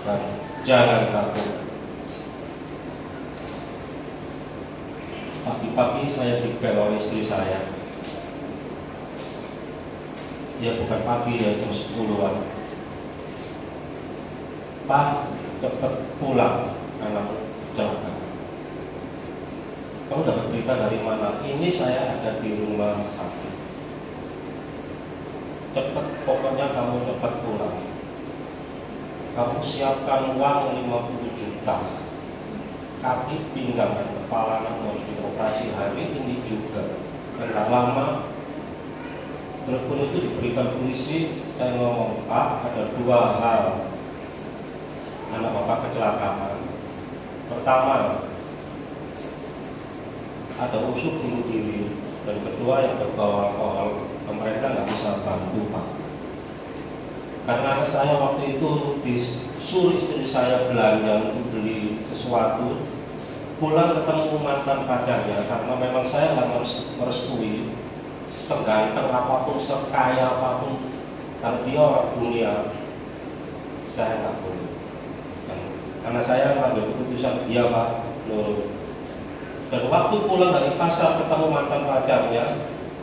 dan jangan takut. Pagi-pagi saya dibel oleh istri saya. Ya bukan pagi, ya jam 10-an. Pak, cepat pulang, anakku celaka. Kamu dapat berita dari mana? Ini saya ada di rumah sakit. Cepat, pokoknya kamu cepat pulang. Kamu siapkan uang 50 juta. Kaki, pinggang, dan kepala harus dioperasi hari ini juga. Tidak lama. Telepon itu diberikan polisi. Saya ngomong, Pak, ada 2 hal. Anak bapak kecelakaan. Pertama, ada usuk bunuh diri, dan kedua yang terbawa alkohol. Pemerintah nggak bisa bantu, Pak. Karena saya waktu itu disuruh istri saya belanja untuk beli sesuatu, pulang ketemu mantan pacarnya, karena memang saya nggak merestui, seganteng apapun, sekaya apapun, kalau dia orang dunia, saya nggak boleh. Karena saya mengambil keputusan, dia Pak, nurut. Dan waktu pulang dari pasar ketemu mantan pacarnya,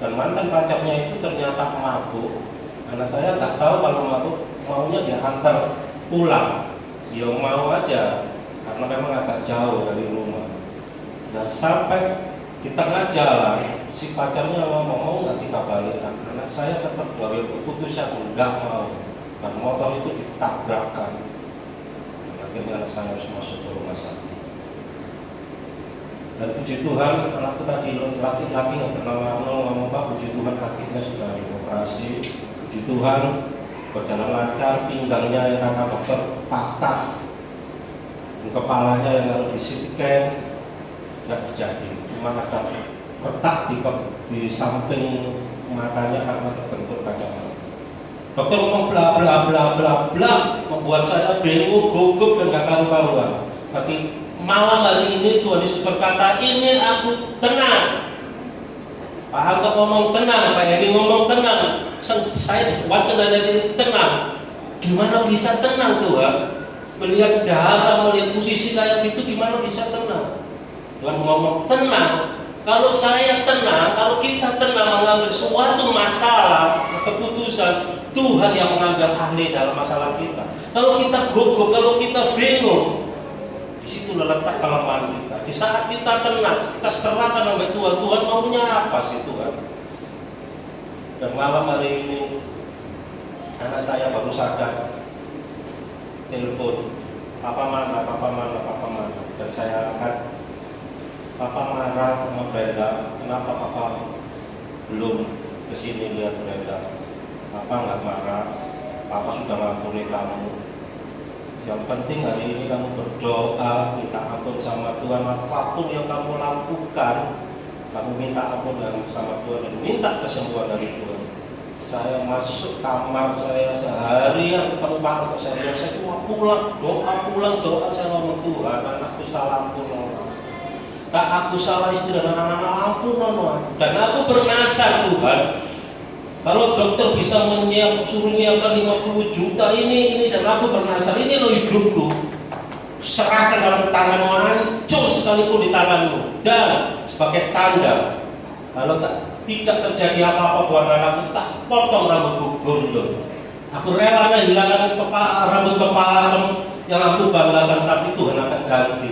dan mantan pacarnya itu ternyata mabuk. Karena saya nggak tahu kalau mabuk maunya dia antar pulang, dia mau aja, karena memang agak jauh dari rumah. Nah sampai di tengah jalan, si pacarnya ngomong, mau nggak kita balikan? Karena saya tetap mengambil keputusan nggak mau, dan motor itu ditabrakkan. Akhirnya saya harus masuk ke rumah sakit. Dan puji Tuhan, anakku tadi laki-laki yang bernama Arnold ngomong, Pak, puji Tuhan kakinya sudah dioperasi. Puji Tuhan, berjalan lancar, pinggangnya yang kata dokter patah, kepalanya yang harus di-scan tidak terjadi. Cuma ada retak di samping matanya karena terbentur kaca mata. Dokter ngomong bla bla bla bla bla, membuat saya bingung, gugup dan gak karu-karuan. Tapi malam hari ini Tuhan Yesus berkata, ini aku tenang. Pak Harto ngomong tenang, Pak Edi ngomong tenang. Saya buatkan ayat ini tenang. Gimana bisa tenang Tuhan? Melihat darah, melihat posisi kayak gitu, gimana bisa tenang? Tuhan ngomong tenang. Kalau saya tenang, kalau kita tenang mengambil suatu masalah, keputusan, Tuhan yang mengambil alih dalam masalah kita. Kalau kita gugup, kalau kita bingung, di situ letak kelemahan kita. Di saat kita tenang, kita serahkan sama Tuhan. Tuhan maunya apa sih Tuhan? Dan malam hari ini, anak saya baru sadar, telepon, papa mana, papa mana, papa mana. Dan saya angkat, papa marah sama Brenda. Kenapa papa belum kesini lihat Brenda? Papa nggak marah, papa sudah ngampuni kamu. Yang penting hari ini kamu berdoa, minta ampun sama Tuhan. Apapun yang kamu lakukan, kamu minta ampun sama Tuhan dan minta kesembuhan dari Tuhan. Saya masuk kamar saya seharian ketemu Pak Harto, saya cuma pulang doa, saya ngomong, Tuhan, anakku salah ampun, tak aku salah istri dan anak-anak ampun, dan aku bernasar Tuhan. Kalau dokter bisa suruh nyiapkan 50 juta ini dan aku bernasar, ini lo hidupku, serahkan dalam tanganmu, hancur sekalipun di tanganmu. Dan sebagai tanda, kalau tidak terjadi apa-apa buat anakku, tak potong rambutku gondol. Aku rela kehilangan rambut kepala yang aku banggakan, tapi Tuhan akan ganti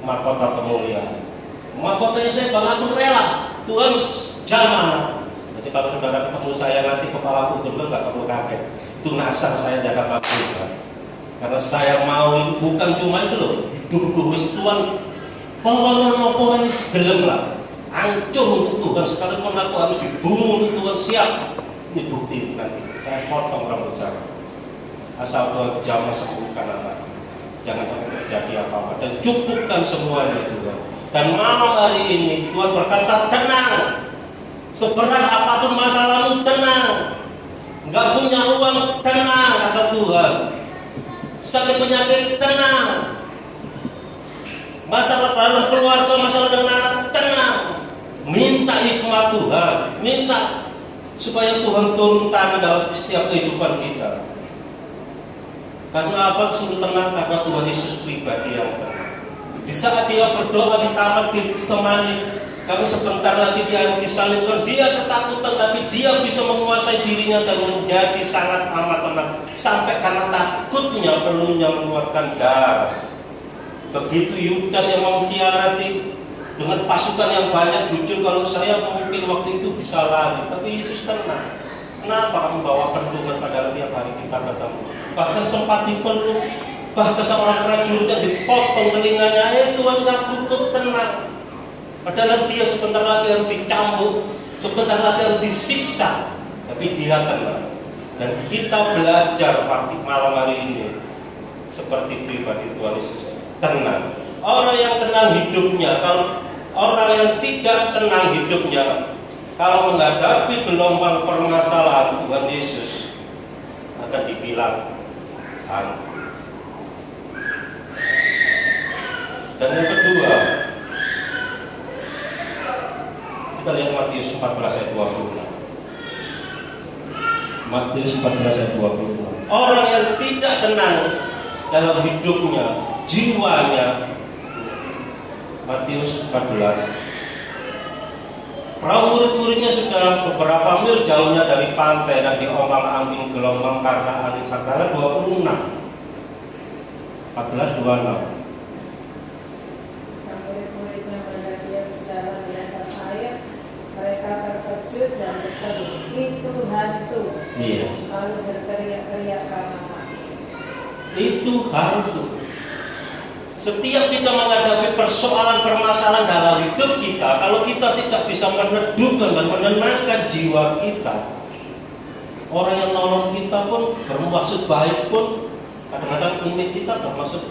mahkota kemuliaan. Mahkota yang saya banggakan, aku rela. Tuhan jamah anakku. Jadi kalau saudara ketemu saya nanti kepala gondol, nggak perlu kaget. Itu nasar saya jaga Tuhan. Karena saya mau bukan cuma itu loh, hidupku wis Tuhan. Kalau ini gelem lah, hancur untuk Tuhan. Sekalipun aku harus dibunuh untuk Tuhan, siap. Ini bukti nanti. Saya potong rambut saya. Asal Tuhan jamah sembuhkan anak. Jangan sampai terjadi apa-apa dan cukupkan semuanya Tuhan. Dan malam hari ini Tuhan berkata tenang. Seberat apapun masalahmu, tenang. Enggak punya uang, tenang, kata Tuhan. Sakit penyakit, tenang. Masalah dalam keluarga, masalah dengan anak, tenang. Minta hikmat Tuhan, minta supaya Tuhan turun tangan dalam setiap kehidupan kita. Karena apa suruh tenang? Karena Tuhan Yesus pribadi yang tenang. Di saat dia berdoa di taman Getsemani, kalau sebentar lagi dia harus disalibkan, dia ketakutan, tapi dia bisa menguasai dirinya dan menjadi sangat amat tenang. Sampai karena takutnya perlunya mengeluarkan darah. Begitu Yudas yang mengkhianati dengan pasukan yang banyak, jujur kalau saya mungkin waktu itu bisa lari, tapi Yesus tenang. Kenapa kamu bawa pentungan padahal tiap hari kita ketemu? Bahkan sempat dipeluk, bahkan seorang prajurit yang dipotong telinganya, Tuhan gak cukup tenang. Padahal dia sebentar lagi harus dicambuk, sebentar lagi harus disiksa, tapi dia tenang. Dan kita belajar malam hari ini seperti pribadi Tuhan Yesus, tenang. Orang yang tenang hidupnya, kalau orang yang tidak tenang hidupnya, kalau menghadapi gelombang permasalahan, Tuhan Yesus akan dibilang hantu. Dan yang kedua, kita lihat Matius 14 ayat 26. Matius 14 ayat 26. Orang yang tidak tenang dalam hidupnya, jiwanya. Matius 14. Perahu murid-muridnya sudah beberapa mil jauhnya dari pantai dan diombang-ambing gelombang karena angin sakral. 26. 14:26. Murid-muridnya melihat dia bicara di atas air, mereka terkejut dan berseru, itu hantu. Iya. Lalu berteriak-teriak karena mati. Itu hantu. Setiap kita menghadapi persoalan permasalahan dalam hidup kita, kalau kita tidak bisa meneduhkan dan menenangkan jiwa kita, orang yang nolong kita pun bermaksud baik pun kadang-kadang kita bermaksud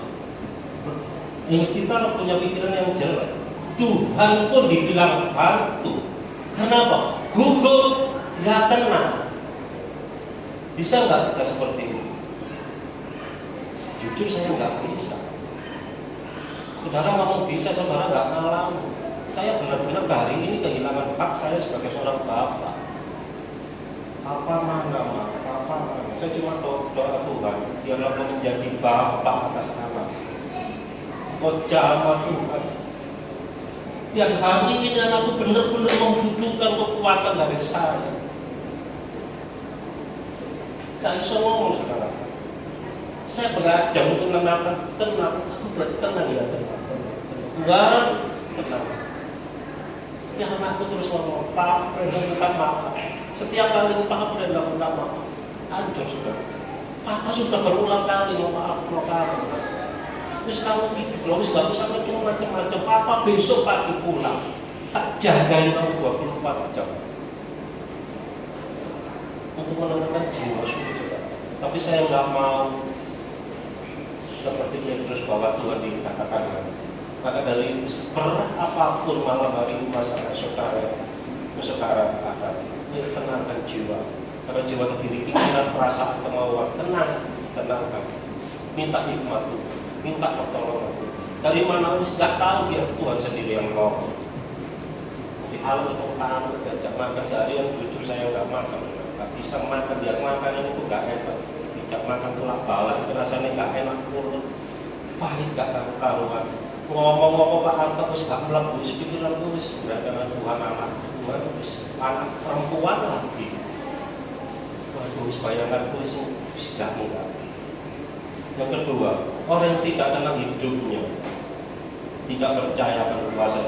kita punya pikiran yang jelek. Tuhan pun dibilang hantu. Kenapa? Gugup, nggak tenang. Bisa nggak kita seperti ini? Jujur saya nggak bisa. Saudara ngomong bisa, saudara nggak ngalamin. Saya benar-benar hari ini kehilangan hak saya sebagai seorang bapak. Apa mana, mak? Apa mana? Saya cuma doa Tuhan, biarlah kau menjadi bapak atas anak. Kau jamah Tuhan. Tiap hari ini anakku benar-benar membutuhkan kekuatan dari saya. Gak bisa ngomong, saudara. Saya belajar untuk menenangkan, tenang. Aku berarti tenang ya, tenang. Tuhan, tenang. Ya anakku terus ngomong, Pak, Brenda minta maaf. Setiap kali Pak Brenda minta maaf, hancur sudah. Papa sudah berulang kali maaf. Terus kamu gitu, belum gak usah mikir macam-macam. Papa besok pagi pulang, tak jagain kamu 24 jam untuk menenangkan jiwa sudah. Tapi saya nggak mau seperti Petrus bahwa Tuhan dikatakan. Maka dari itu seberat apapun malam hari ini masalah saudara akan tenangkan jiwa. Karena jiwa terdiri pikiran, perasaan, kemauan, tenangkan. Minta hikmat Tuhan, minta pertolongan Tuhan. Dari mana nggak tahu dia Tuhan sendiri yang mau. Di alam atau tamu diajak makan seharian, jujur saya nggak makan, nggak bisa makan. Biar makanan itu nggak enak. Tidak makan tulang bala itu rasanya nggak enak, mulut pahit gak karuan. Ngomong-ngomong Pak Arto wis gak mlebu wis pikiran wis berada Tuhan anak Tuhan wis anak perempuan lagi. Waduh wis bayangan wis sudah enggak. Yang kedua, orang yang tidak tenang hidupnya, tidak percaya pada kuasa